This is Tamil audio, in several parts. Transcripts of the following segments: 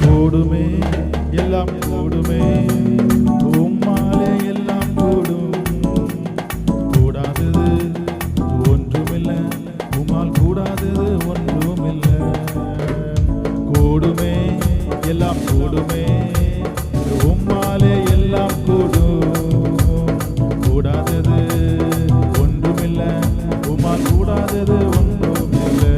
கூடுமே எல்லாம் கூடுமே உம்மாலே எல்லாம் கூடும் கூடாதது ஒன்றுமில்லை உம்மால் கூடாதது ஒன்றுமில்லை கூடுமே எல்லாம் கூடுமே உம்மாலே எல்லாம் கூடும் கூடாதது ஒன்றுமில்லை உம்மால் கூடாதது ஒன்றுமில்லை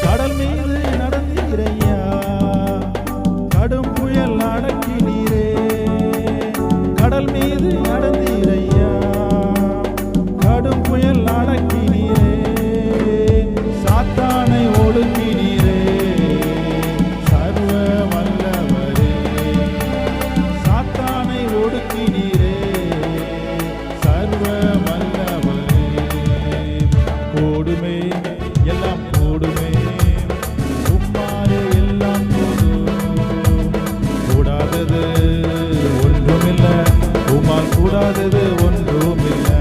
கடல் மீது நடந்தீரையா கடும் புயல் அடக்கினீரே கடல் மீது நடந்தீரையா கடும் புயல் அடக்கினீரே சாத்தானை ஒடுக்கினீரே சர்வ வல்லவரே சாத்தானை ஒடுக்கினீரே சர்வ வல்லவரே கூடுமே எல்லாம் கூடுமே உம்மாலே எல்லாம் கூடும் கூடாதது ஒன்றுமில்லை உம்மால் கூடாதது ஒன்றுமில்லை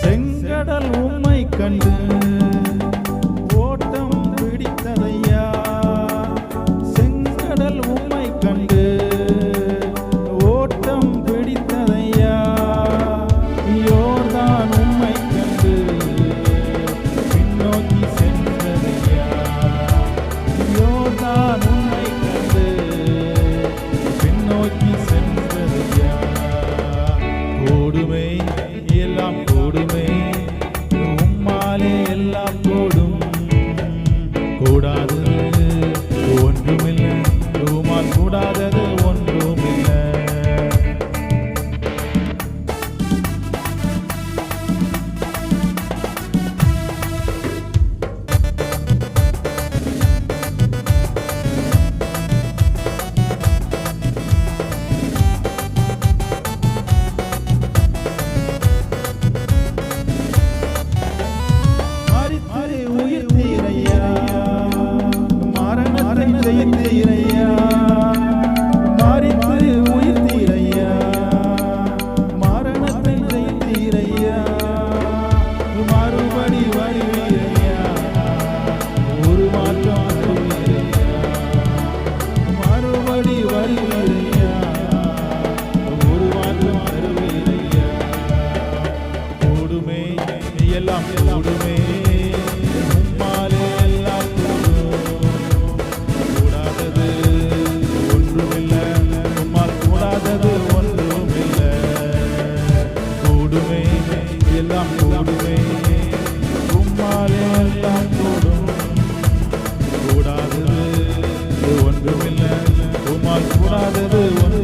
செங்கடல் உம்மை கண்டு ஓட்டம் பிடித்ததையா செங்கடல் உம்மை கண்டு ஓட்டம் பிடித்ததையா யோர்தான் உம்மை கண்டு பின்னோக்கி சென்றதையா யோர்தான் உம்மை கண்டு பின்னோக்கி சென்றதையா கூடுமே எல்லாம் கூடுமே உம்மாலே எல்லாம் கூடும் கூடாதது ஒன்றுமில்லை உம்மால் கூடாதது ஒன்றுமில்லை உயிர்த்தீரையா மரணத்தை ஜெயித்தீரையா மரித்து உயிர்த்தீரையா மரணத்தை ஜெயித்தீரையா மறுபடி வருவீரையா ஒரு மாற்றம் வருவீரையா மறுபடி வருவீரையா ஒரு மாற்றம் வருவீரையா கூடுமே எல்லாம் கூடுமே உம்மாலே எல்லாம் கூடும் கூடாதது ஒன்றுமில்லை உம்மால் கூடாதது ஒன்றுமில்லை கூடுமே எல்லாம் கூடுமே உம்மாலே எல்லாம் கூடும் கூடாதது ஒன்றுமில்லை உம்மால் கூடாதது ஒன்று